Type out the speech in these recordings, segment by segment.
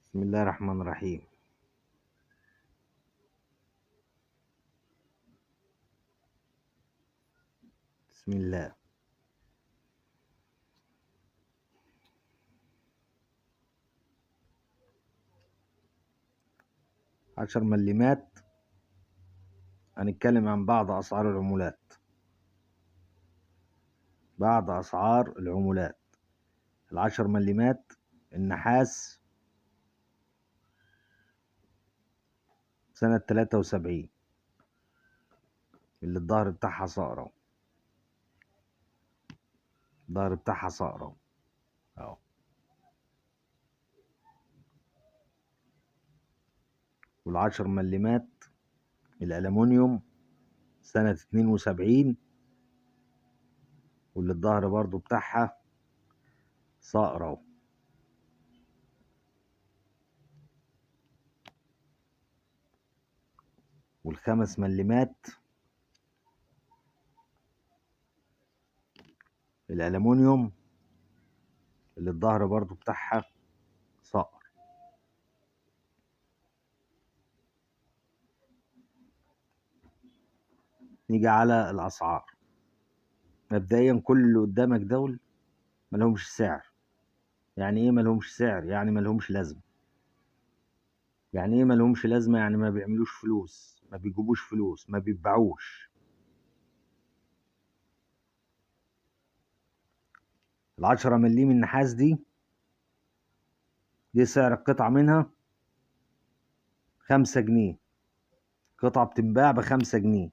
بسم الله الرحمن الرحيم. بسم الله. عشر مليمات. هنتكلم عن بعض أسعار العمولات. بعض أسعار العمولات. العشر مليمات النحاس سنة 73 اللي الظهر بتاعها صقرة. الظهر بتاعها صقرة اهو. والعشر مليمات الألمونيوم سنة 72 واللي الظهر برضو بتاعها صقرة. والخمس مليمات الألمونيوم اللي الظهر برضو بتاعها صقر. نيجي على الأسعار. مبدئيا كل اللي قدامك دول ملهمش سعر. يعني ايه ملهمش سعر؟ يعني ملهمش لازمة. يعني ايه ملهمش لازمة؟ يعني ما بيعملوش فلوس، ما بيجيبوش فلوس، ما بيتباعوش. العشرة مليم النحاس دي سعر القطعة منها 5 جنيه. قطعة بتنباع ب5 جنيه.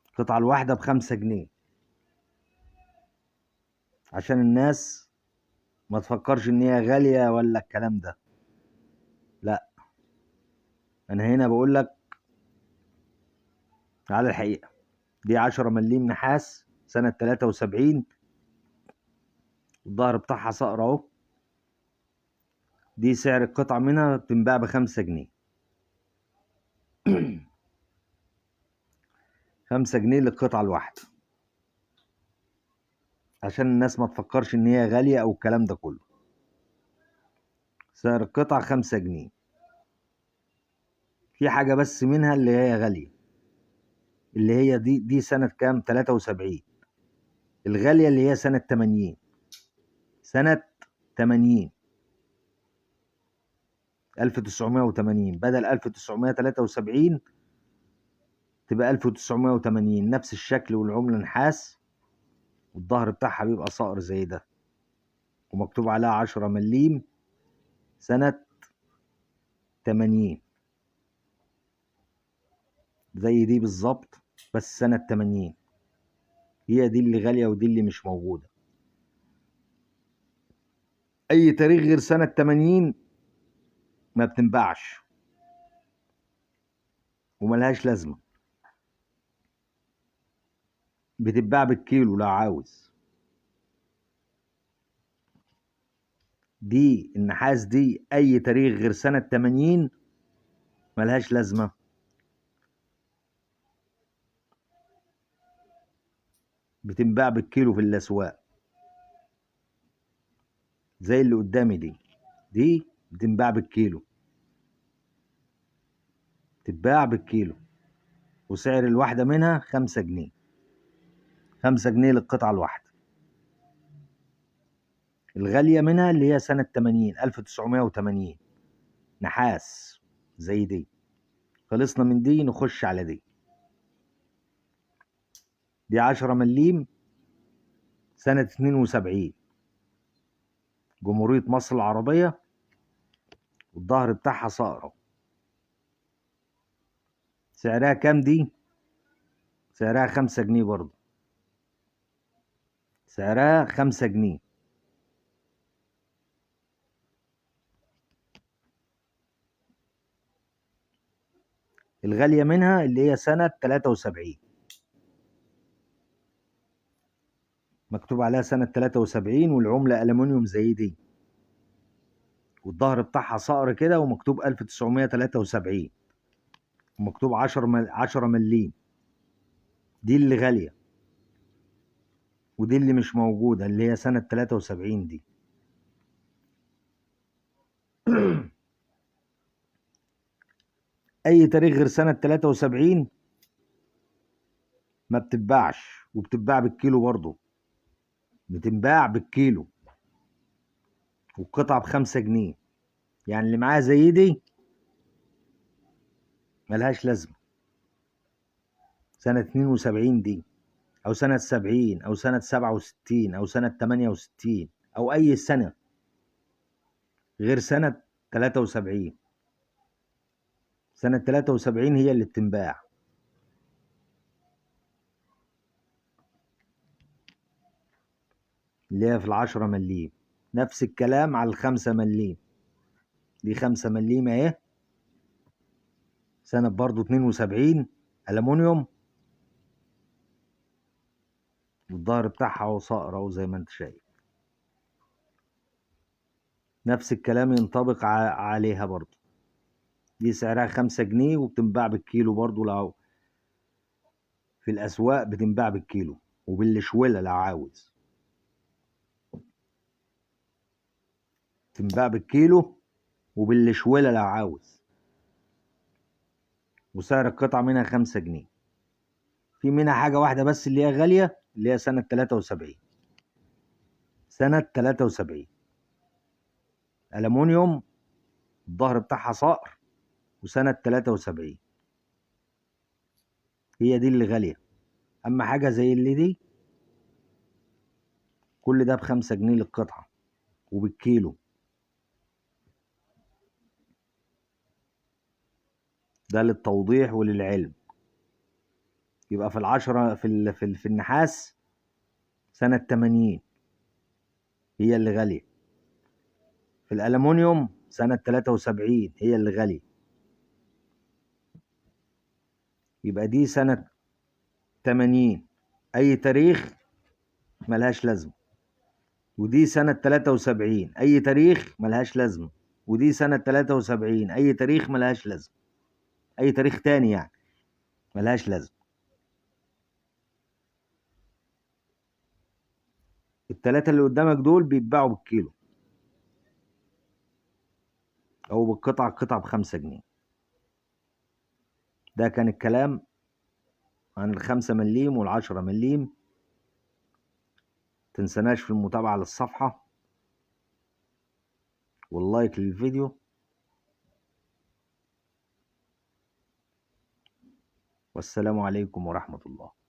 القطعة الواحدة ب5 جنيه. عشان الناس ما تفكرش ان هي غالية ولا الكلام ده. لا، انا هنا بقول لك على الحقيقة. دي 10 مليم نحاس سنة 73. الظهر بتاعها صقر اهو. دي سعر القطعة منها بتنباع ب5 جنيه. 5 جنيه للقطعة الواحدة. عشان الناس ما تفكرش ان هي غالية او الكلام ده كله. سعر القطعة 5 جنيه. في حاجة بس منها اللي هي غالية. اللي هي دي سنة كام؟ 73. الغالية اللي هي سنة 80. سنة 80 1980 بدل 1973 تبقى 1980. نفس الشكل والعملة نحاس. والظهر بتاعها بيبقى صقر زي ده. ومكتوب عليها 10 مليم سنة 80. زي دي بالظبط بس سنة 80. هي دي اللي غالية ودي اللي مش موجودة. أي تاريخ غير سنة 80 ما بتنباعش وملهاش لازمة. بتتباع بالكيلو لو عاوز. دي النحاس دي أي تاريخ غير سنة 80 ملهاش لازمة. بتنباع بالكيلو في الأسواق. زي اللي قدامي دي بتنباع بالكيلو. تتباع بالكيلو. وسعر الواحدة منها 5 جنيه. 5 جنيه للقطعة الواحدة. الغالية منها اللي هي سنة 80 1980 نحاس زي دي. خلصنا من دي نخش على دي 10 مليم سنة 72 جمهورية مصر العربية. والظهر بتاعها صقرة. سعرها كام دي؟ سعرها 5 جنيه برضه. سعرها 5 جنيه. الغالية منها اللي هي سنة 73. مكتوب عليها سنة 73 والعملة ألمونيوم زي دي. والظهر بتاعها صقر كده ومكتوب 1973. ومكتوب 10 مليم. دي اللي غالية. ودي اللي مش موجودة اللي هي سنة 73 دي. اي تاريخ غير سنة 73 ما بتتباعش، وبتتباع بالكيلو برضه، بتنباع بالكيلو، والقطعة ب5 جنيه. يعني اللي معاها زي دي ملهاش لازمة. سنة 72 دي، أو سنة 70، أو سنة 67، أو سنة 68، أو أي سنة غير سنة 73. سنة 73 هي اللي بتنباع. اللي هي في ال10 مليم. نفس الكلام على ال5 مليم. دي 5 مليم اهي، سنة برضو 72، ألمونيوم، والظهر بتاعها اهو صقر اهو زي ما انت شايف. نفس الكلام ينطبق عليها برضو. دي سعرها 5 جنيه، وبتنباع بالكيلو برضو. لو في الأسواق بتنباع بالكيلو وبالشولة لو عاوز، تنباع بالكيلو وبالشولة لو عاوز. وسعر القطعة منها 5 جنيه. في منها حاجة واحدة بس اللي هي غالية، اللي هي سنة 73. سنة 73 ألمونيوم، الظهر بتاعها صقر، وسنة 73 هي دي اللي غالية. أما حاجة زي اللي دي، كل ده ب5 جنيه للقطعة وبالكيلو. ده للتوضيح وللعلم. يبقى في العشرة في النحاس سنة 80 هي اللي غالية. في الألمونيوم سنة 73 هي اللي غالية. يبقى دي سنة 80 أي تاريخ ملهاش لازمة. ودي سنة 73 أي تاريخ ملهاش لازمة. ودي سنة 73 أي تاريخ ملهاش لازمة. أي تاريخ تاني يعني ملهاش لازمة. التلاتة اللي قدامك دول بيتباعوا بالكيلو أو بالقطعة، القطعة ب5 جنيه. ده كان الكلام عن ال5 مليم وال10 مليم. تنسناش في المتابعة للصفحة واللايك للفيديو، والسلام عليكم ورحمة الله.